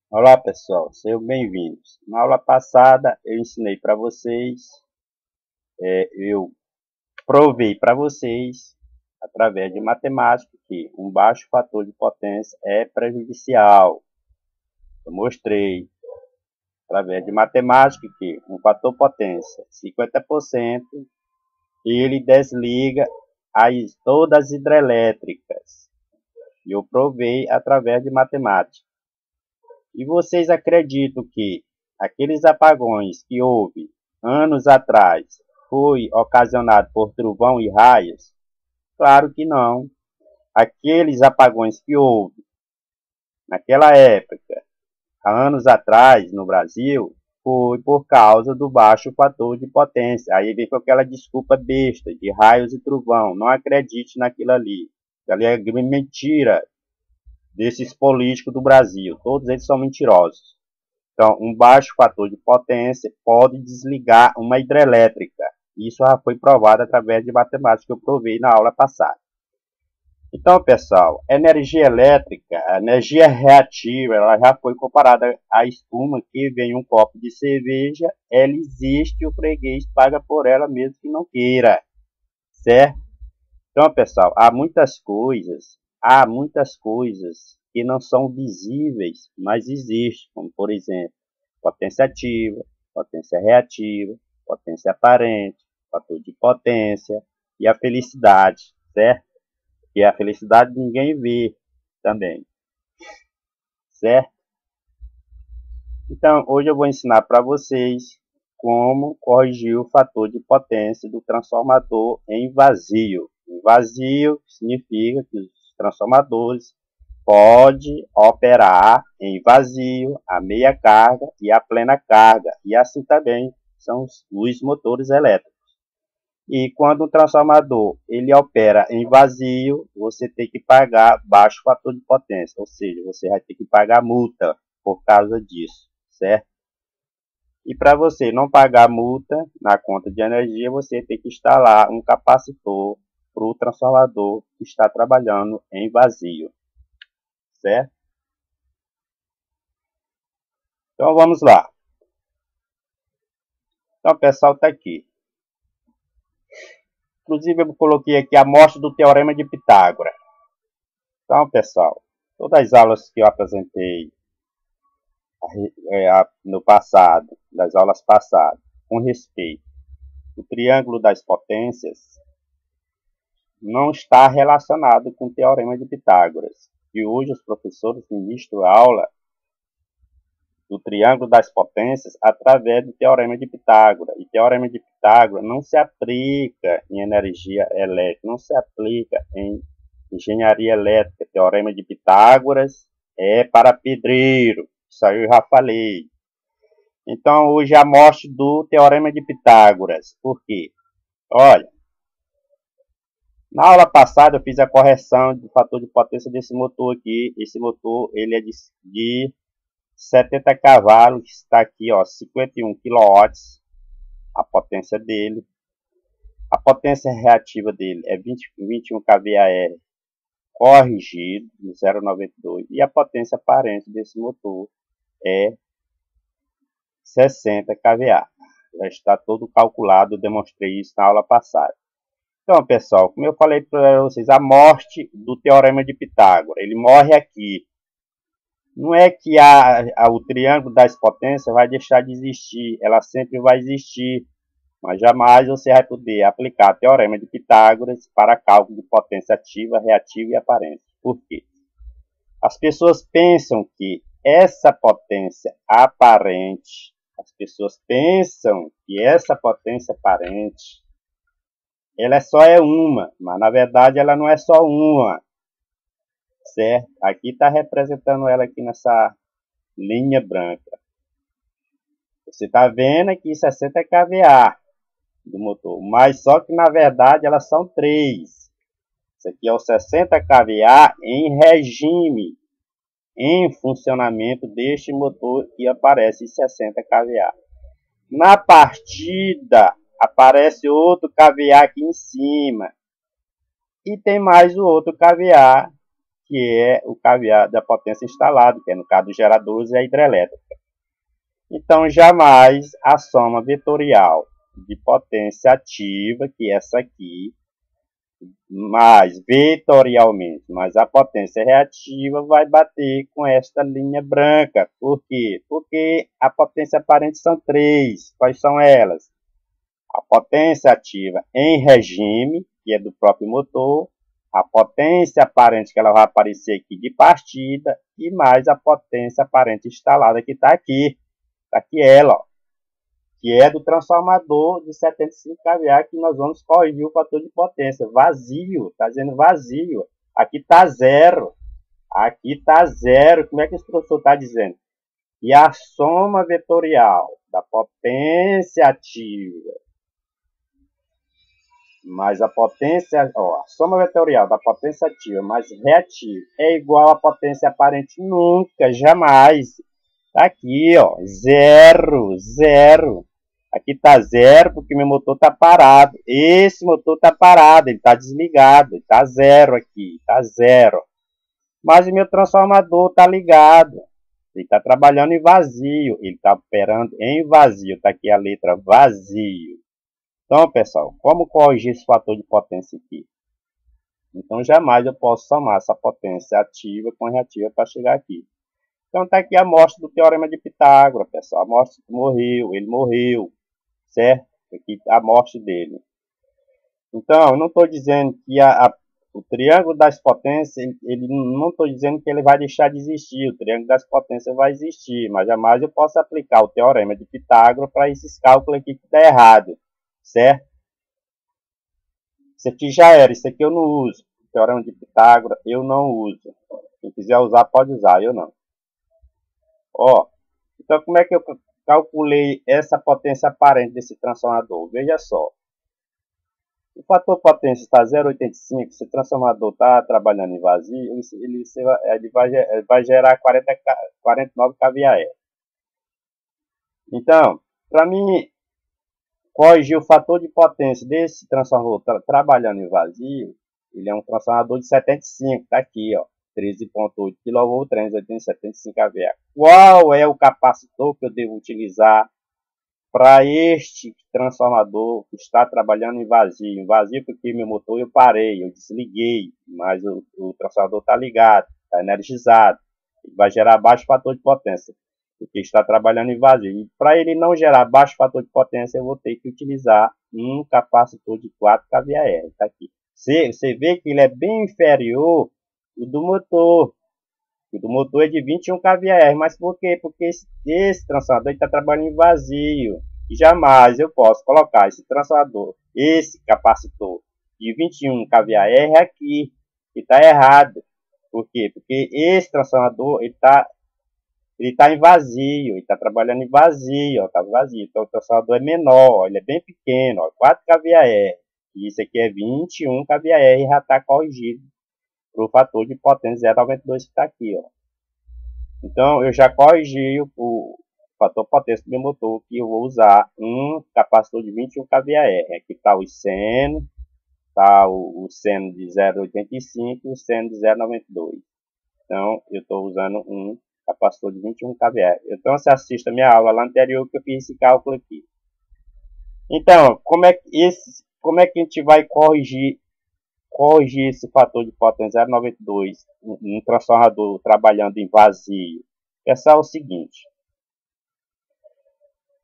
Olá pessoal, sejam bem-vindos. Na aula passada eu ensinei para vocês, eu provei para vocês, através de matemática, que um baixo fator de potência é prejudicial. Eu mostrei, através de matemática, que um fator potência 50%, ele desliga todas as hidrelétricas. E eu provei através de matemática. E vocês acreditam que aqueles apagões que houve anos atrás foi ocasionado por trovão e raios? Claro que não. Aqueles apagões que houve naquela época, há anos atrás no Brasil, foi por causa do baixo fator de potência. Aí vem com aquela desculpa besta de raios e trovão. Não acredite naquilo ali. Ali é mentira desses políticos do Brasil. Todos eles são mentirosos. Então, um baixo fator de potência pode desligar uma hidrelétrica. Isso já foi provado através de matemática que eu provei na aula passada. Então, pessoal, energia elétrica, a energia reativa, ela já foi comparada à espuma que vem em um copo de cerveja. Ela existe, o freguês paga por ela mesmo que não queira, certo? Então, pessoal, há muitas coisas que não são visíveis, mas existem, como por exemplo, potência ativa, potência reativa, potência aparente, fator de potência e a felicidade, certo? E a felicidade ninguém vê também, certo? Então, hoje eu vou ensinar para vocês como corrigir o fator de potência do transformador em vazio. Em vazio significa que os transformadores podem operar em vazio, a meia carga e a plena carga. E assim também são os motores elétricos. E quando o transformador ele opera em vazio, você tem que pagar baixo fator de potência, ou seja, você vai ter que pagar multa por causa disso, certo? E para você não pagar multa na conta de energia, você tem que instalar um capacitor para o transformador que está trabalhando em vazio, certo? Então vamos lá. Então o pessoal está aqui. Inclusive eu coloquei aqui a amostra do Teorema de Pitágoras. Então pessoal, todas as aulas que eu apresentei no passado, das aulas passadas, com respeito ao triângulo das potências, não está relacionado com o Teorema de Pitágoras. E hoje os professores ministram aula do triângulo das potências através do Teorema de Pitágoras. E o Teorema de Pitágoras não se aplica em energia elétrica, não se aplica em engenharia elétrica. O Teorema de Pitágoras é para pedreiro. Isso aí eu já falei. Então, hoje a amostra do Teorema de Pitágoras. Por quê? Olha, na aula passada eu fiz a correção do fator de potência desse motor aqui. Esse motor ele é de 70 cavalos, está aqui, ó, 51 kW, a potência dele. A potência reativa dele é 21 kVAR corrigido, no 0,92. E a potência aparente desse motor é 60 kVA. Já está todo calculado, eu demonstrei isso na aula passada. Então, pessoal, como eu falei para vocês, a morte do Teorema de Pitágoras, ele morre aqui. Não é que o triângulo das potências vai deixar de existir, ela sempre vai existir, mas jamais você vai poder aplicar o Teorema de Pitágoras para cálculo de potência ativa, reativa e aparente. Por quê? As pessoas pensam que essa potência aparente, ela só é uma, mas na verdade ela não é só uma, certo? Aqui está representando ela aqui nessa linha branca. Você está vendo aqui 60 kVA do motor, mas só que na verdade elas são três. Isso aqui é o 60 kVA em regime, em funcionamento deste motor que aparece 60 kVA. Na partida aparece outro kVA aqui em cima e tem mais o outro kVA que é o caviar da potência instalada, que é no caso dos geradores e a hidrelétrica. Então, jamais a soma vetorial de potência ativa, que é essa aqui, mais vetorialmente, mas a potência reativa vai bater com esta linha branca. Por quê? Porque a potência aparente são três. Quais são elas? A potência ativa em regime, que é do próprio motor, a potência aparente que ela vai aparecer aqui de partida, e mais a potência aparente instalada que está aqui. Está aqui ela, ó, que é do transformador de 75 kVA, que nós vamos corrigir o fator de potência. Vazio, está dizendo vazio. Aqui está zero. Aqui está zero. Como é que esse professor está dizendo? E a soma vetorial da potência ativa mais a potência, ó, a soma vetorial da potência ativa mais reativa é igual à potência aparente? Nunca, jamais. Tá aqui, ó, zero, zero. Aqui tá zero porque meu motor tá parado. Esse motor tá parado, ele tá desligado, ele tá zero aqui, tá zero. Mas o meu transformador tá ligado. Ele está trabalhando em vazio, ele está operando em vazio. Está aqui a letra vazio. Então, pessoal, como corrigir esse fator de potência aqui? Então, jamais eu posso somar essa potência ativa com reativa para chegar aqui. Então, está aqui a amostra do Teorema de Pitágoras, pessoal. A amostra que morreu, ele morreu, certo? Aqui a amostra dele. Então, eu não estou dizendo que o triângulo das potências, ele não estou dizendo que ele vai deixar de existir. O triângulo das potências vai existir, mas jamais eu posso aplicar o Teorema de Pitágoras para esses cálculos aqui que está errado. Certo? Isso aqui já era, isso aqui eu não uso. O Teorema de Pitágoras eu não uso. Quem quiser usar, pode usar, eu não. Ó, então como é que eu calculei essa potência aparente desse transformador? Veja só. O fator potência está 0,85, se o transformador está trabalhando em vazio, ele vai gerar 49 kVA. Então, para mim corrigir o fator de potência desse transformador trabalhando em vazio, ele é um transformador de 75, está aqui, ó, 13,8 kV, 375 kVA. Qual é o capacitor que eu devo utilizar para este transformador que está trabalhando em vazio? Em vazio porque meu motor eu parei, eu desliguei, mas o transformador está ligado, está energizado, ele vai gerar baixo fator de potência, porque está trabalhando em vazio. E para ele não gerar baixo fator de potência, eu vou ter que utilizar um capacitor de 4 kVA. Tá aqui. Você vê que ele é bem inferior ao do motor. O do motor é de 21 kVA. Mas por quê? Porque esse transformador está trabalhando em vazio. E jamais eu posso colocar esse transformador, esse capacitor de 21 kVA aqui. E está errado. Por quê? Porque esse transformador ele está em vazio, ele está trabalhando em vazio, está vazio. Então o transformador é menor, ele é bem pequeno, ó, 4 kVA. E isso aqui é 21 kVA e já está corrigido para o fator de potência 0,92 que está aqui. Ó. Então eu já corrigi o fator potência do meu motor, que eu vou usar um capacitor de 21 kVA. Aqui está o seno, está o seno de 0,85 e o seno de 0,92. Então eu estou usando um capacitor de 21 kVA. Então, você assista a minha aula lá anterior que eu fiz esse cálculo aqui. Então, como é que a gente vai corrigir esse fator de potência 0,92 um transformador trabalhando em vazio? Pessoal, é o seguinte.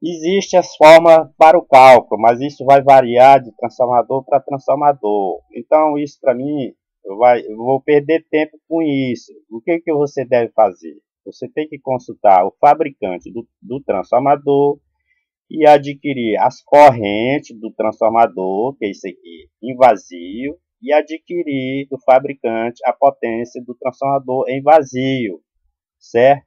Existem as formas para o cálculo, mas isso vai variar de transformador para transformador. Então, isso para mim, eu vou perder tempo com isso. O que você deve fazer? Você tem que consultar o fabricante do transformador e adquirir as correntes do transformador, que é isso aqui, em vazio, e adquirir do fabricante a potência do transformador em vazio, certo?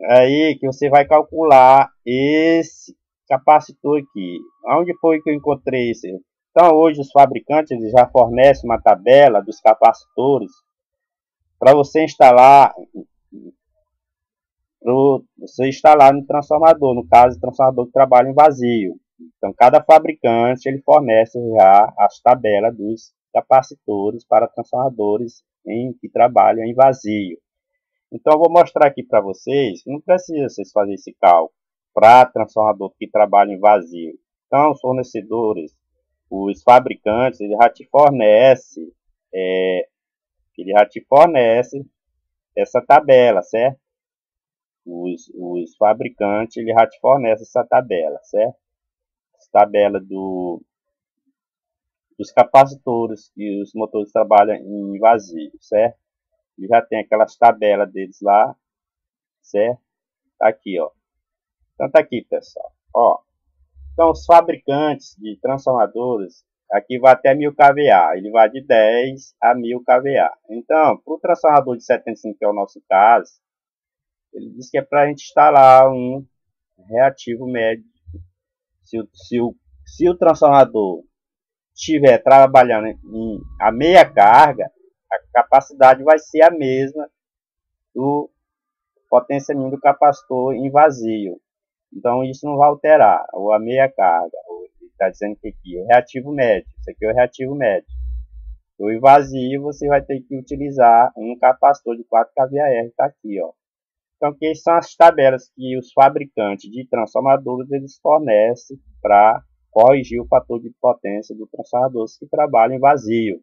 Aí que você vai calcular esse capacitor aqui. Onde foi que eu encontrei isso? Então, hoje os fabricantes eles já fornecem uma tabela dos capacitores para você instalar no transformador, no caso, o transformador que trabalha em vazio. Então, cada fabricante ele fornece já as tabelas dos capacitores para transformadores que trabalham em vazio. Então, eu vou mostrar aqui para vocês, não precisa vocês fazerem esse cálculo para transformador que trabalha em vazio. Então, os fornecedores, os fabricantes, ele já te fornece, essa tabela, certo? Os fabricantes, ele já te fornece essa tabela, certo? Essa tabela dos capacitores e os motores trabalham em vazio, certo? E já tem aquelas tabelas deles lá, certo? Tá aqui, ó. Então tá aqui, pessoal. Ó. Então os fabricantes de transformadores, aqui vai até 1000 kVA. Ele vai de 10 a 1000 kVA. Então, para o transformador de 75, que é o nosso caso, ele diz que é para a gente instalar um reativo médio. Se o transformador estiver trabalhando em a meia carga, a capacidade vai ser a mesma do potenciamento do capacitor em vazio. Então isso não vai alterar a meia carga. Ele está dizendo que aqui é reativo médio. Isso aqui é o reativo médio. O em vazio você vai ter que utilizar um capacitor de 4 kVAr. Está aqui, ó. Então aqui são as tabelas que os fabricantes de transformadores eles fornecem para corrigir o fator de potência do transformador que trabalha em vazio.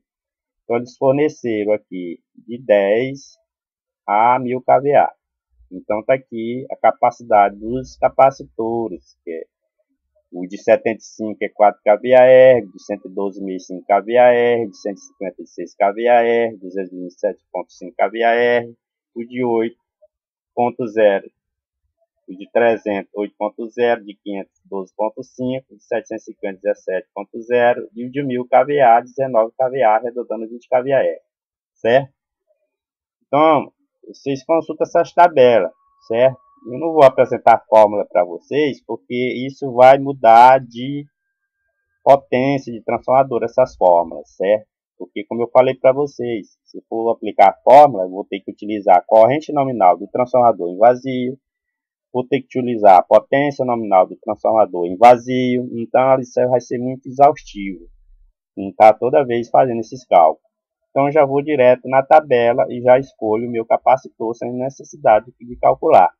Então eles forneceram aqui de 10 a 1000 kVA. Então está aqui a capacidade dos capacitores, que é o de 75 é 4 kVAr, de 112,5 kVAr, de 156 kVAr, 227,5 kVAr, o de 8,0, o de 300 8,0, de 500 12,5, de 750 17,0 e o de 1000 kVA 19 kVA, arredondando 20 kVAr, certo? Então, vocês consultam essas tabelas, certo? Eu não vou apresentar a fórmula para vocês, porque isso vai mudar de potência de transformador, essas fórmulas, certo? Porque, como eu falei para vocês, se for aplicar a fórmula, eu vou ter que utilizar a corrente nominal do transformador em vazio, vou ter que utilizar a potência nominal do transformador em vazio, então isso vai ser muito exaustivo, não está toda vez fazendo esses cálculos. Então, já vou direto na tabela e já escolho o meu capacitor sem necessidade de calcular.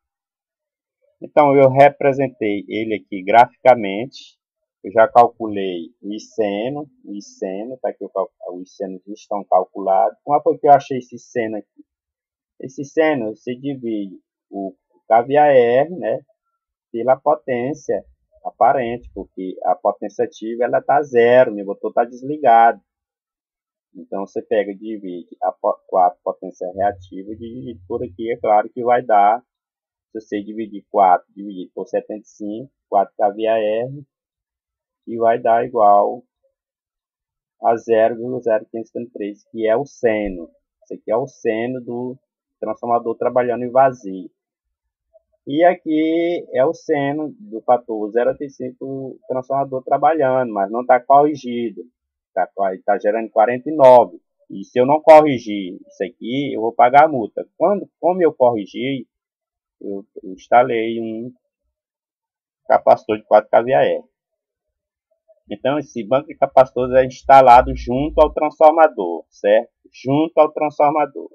Então, eu representei ele aqui graficamente. Eu já calculei o seno, tá aqui os senos estão calculados. Como foi que eu achei esse seno aqui? Esse seno, você divide o kVAr, né, pela potência aparente, porque a potência ativa ela está zero, meu motor está desligado. Então, você pega e divide a potência reativa e divide por aqui. É claro que vai dar, se você dividir 4 dividido por 75, 4 kVAr, e vai dar igual a 0,0533, que é o seno. Esse aqui é o seno do transformador trabalhando em vazio. E aqui é o seno do fator 0,85 do transformador trabalhando, mas não está corrigido. Está gerando 49. E se eu não corrigir isso aqui, eu vou pagar a multa. Como eu corrigi, eu instalei um capacitor de 4 kVAr. Então, esse banco de capacitores é instalado junto ao transformador, certo? Junto ao transformador.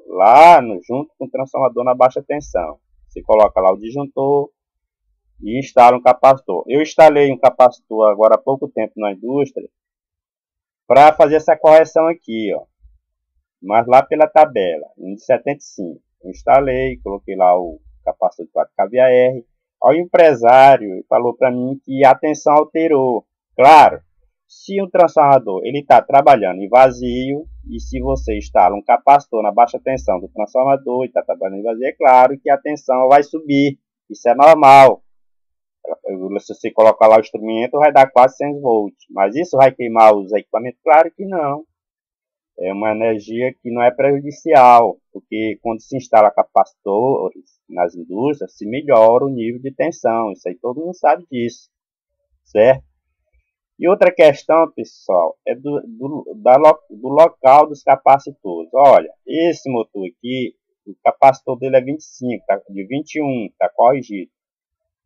Junto com o transformador na baixa tensão. Você coloca lá o disjuntor e instala um capacitor. Eu instalei um capacitor agora há pouco tempo na indústria para fazer essa correção aqui, ó. Mas lá pela tabela, em 75. Eu instalei, coloquei lá o capacitor de 4 kVAr. O empresário falou para mim que a tensão alterou. Claro, se o transformador ele está trabalhando em vazio, e se você instala um capacitor na baixa tensão do transformador e está trabalhando em vazio, é claro que a tensão vai subir. Isso é normal. Se você colocar lá o instrumento, vai dar quase 100 volts. Mas isso vai queimar os equipamentos? Claro que não. É uma energia que não é prejudicial, porque quando se instala capacitores nas indústrias, se melhora o nível de tensão. Isso aí todo mundo sabe disso, certo? E outra questão, pessoal, é do local dos capacitores. Olha, esse motor aqui, o capacitor dele é 25, tá, de 21, está corrigido.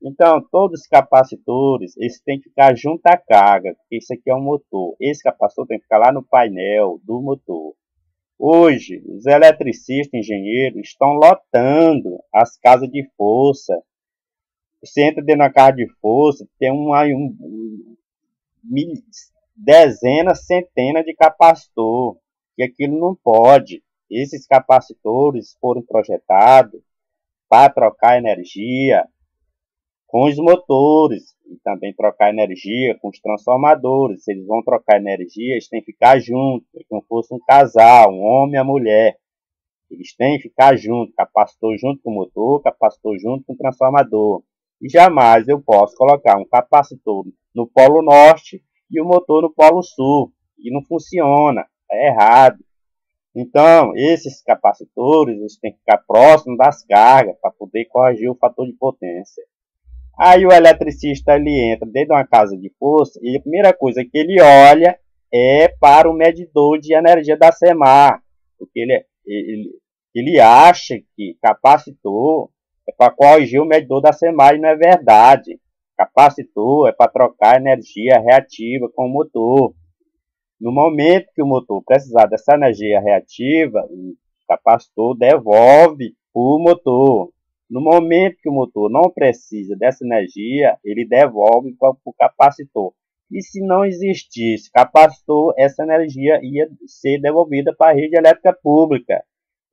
Então, todos os capacitores, eles têm que ficar junto à carga, porque isso aqui é um motor. Esse capacitor tem que ficar lá no painel do motor. Hoje, os eletricistas, engenheiros, estão lotando as casas de força. Você entra dentro da casa de força, tem dezenas, centenas de capacitor, e aquilo não pode. Esses capacitores foram projetados para trocar energia com os motores e também trocar energia com os transformadores. Se eles vão trocar energia, eles têm que ficar juntos, como se fosse um casal, um homem e a mulher. Eles têm que ficar juntos, capacitor junto com o motor, capacitor junto com o transformador. E jamais eu posso colocar um capacitor no polo norte e o motor no polo sul. E não funciona, é errado. Então, esses capacitores eles têm que ficar próximos das cargas para poder corrigir o fator de potência. Aí o eletricista ele entra dentro de uma casa de força e a primeira coisa que ele olha é para o medidor de energia da SEMAR, porque ele acha que capacitor é para corrigir o medidor da SEMAR e não é verdade. Capacitor é para trocar energia reativa com o motor. No momento que o motor precisar dessa energia reativa, o capacitor devolve para o motor. No momento que o motor não precisa dessa energia, ele devolve para o capacitor. E se não existisse capacitor, essa energia ia ser devolvida para a rede elétrica pública.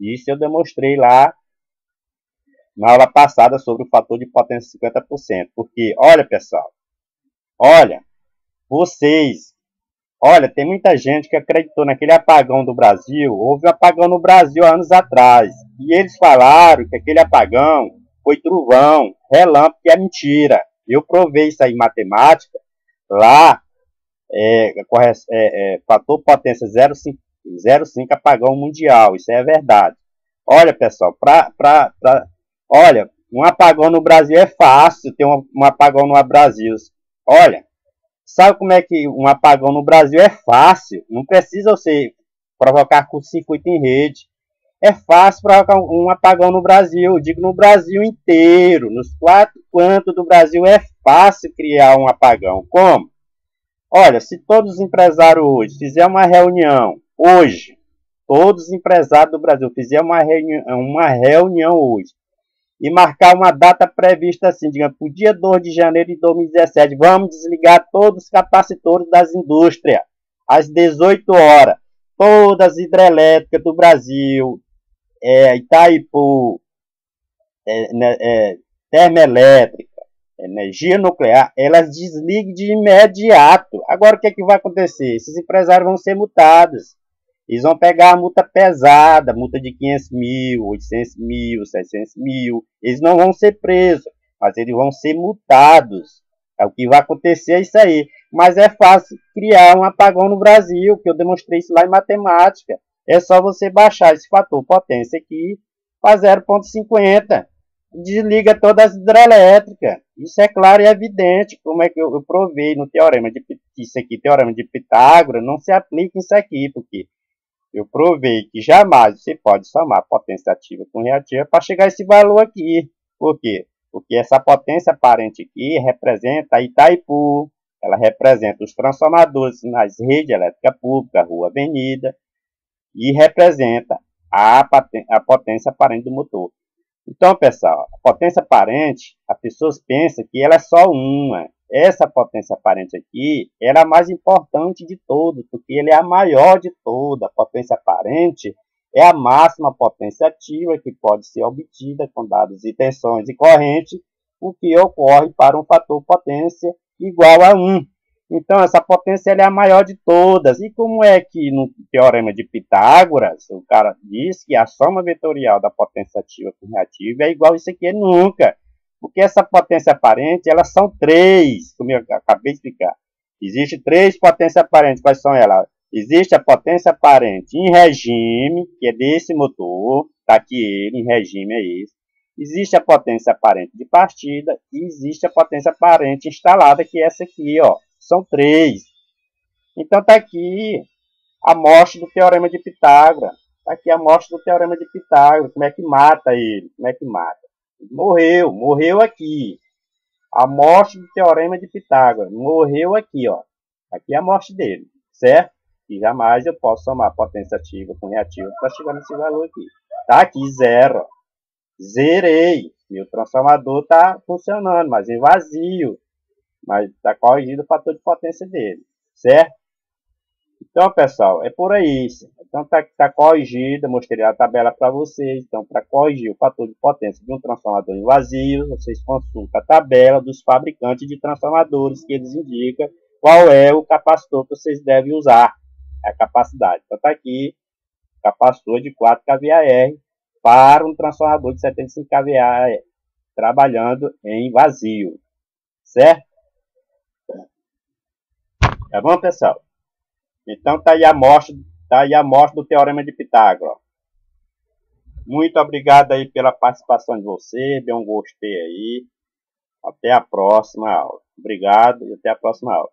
Isso eu demonstrei lá na aula passada sobre o fator de potência 50%. Porque, olha pessoal, olha, tem muita gente que acreditou naquele apagão do Brasil. Houve um apagão no Brasil há anos atrás. E eles falaram que aquele apagão foi trovão, relâmpago, que é mentira. Eu provei isso aí em matemática. Lá, fator potência 0,5 apagão mundial. Isso é verdade. Olha, pessoal, olha, um apagão no Brasil é fácil ter um apagão no Brasil. Olha, sabe como é que um apagão no Brasil é fácil? Não precisa você provocar curto-circuito em rede. É fácil provocar um apagão no Brasil. Eu digo no Brasil inteiro. Nos 4 cantos do Brasil é fácil criar um apagão. Como? Olha, se todos os empresários hoje fizerem uma reunião, hoje, todos os empresários do Brasil fizerem uma reunião hoje, e marcar uma data prevista assim, digamos, para o dia 2 de janeiro de 2017. Vamos desligar todos os capacitores das indústrias, às 18 horas. Todas as hidrelétricas do Brasil, Itaipu, termoelétrica, energia nuclear, elas desliguem de imediato. Agora, o que é que vai acontecer? Esses empresários vão ser multados. Eles vão pegar a multa pesada, multa de 500 mil, 800 mil, 700 mil. Eles não vão ser presos, mas eles vão ser multados. O que vai acontecer é isso aí. Mas é fácil criar um apagão no Brasil, que eu demonstrei isso lá em matemática. É só você baixar esse fator potência aqui para 0,50. Desliga todas as hidrelétricas. Isso é claro e evidente. Como é que eu provei no teorema de isso aqui, teorema de Pitágoras, não se aplica isso aqui, porque eu provei que jamais você pode somar potência ativa com reativa para chegar a esse valor aqui. Por quê? Porque essa potência aparente aqui representa a Itaipu, ela representa os transformadores nas redes elétricas públicas, rua, avenida, e representa a potência aparente do motor. Então, pessoal, a potência aparente, as pessoas pensam que ela é só uma. Essa potência aparente aqui, ela é a mais importante de todas, porque ela é a maior de todas. A potência aparente é a máxima potência ativa que pode ser obtida com dados e tensões e corrente, o que ocorre para um fator potência igual a 1. Então, essa potência ela é a maior de todas. E como é que no teorema de Pitágoras, o cara diz que a soma vetorial da potência ativa com reativa é igual a isso aqui? Nunca. Porque essa potência aparente, elas são 3, como eu acabei de explicar. Existem 3 potências aparentes. Quais são elas? Existe a potência aparente em regime, que é desse motor. Está aqui ele, em regime é esse. Existe a potência aparente de partida e existe a potência aparente instalada, que é essa aqui, ó. São 3. Então está aqui a amostra do teorema de Pitágoras. Está aqui a amostra do teorema de Pitágoras. Como é que mata ele? Como é que mata? Morreu aqui. A amostra do teorema de Pitágoras. Morreu aqui, ó. Aqui é a amostra dele, certo? que jamais eu posso somar potência ativa com reativa para chegar nesse valor aqui. Tá aqui zero. Zerei. Meu transformador está funcionando, mas em vazio. Mas está corrigindo o fator de potência dele. Certo? Então, pessoal, é por aí. Então, tá corrigido. Eu mostrei a tabela para vocês. Então, para corrigir o fator de potência de um transformador em vazio, vocês consultam a tabela dos fabricantes de transformadores, que eles indicam qual é o capacitor que vocês devem usar. A capacidade. Então, está aqui, capacitor de 4 kVAr para um transformador de 75 kVAr trabalhando em vazio. Certo? Tá bom, pessoal? Então, tá aí a amostra do Teorema de Pitágoras. Muito obrigado aí pela participação de você. Dê um gostei aí. Até a próxima aula. Obrigado e até a próxima aula.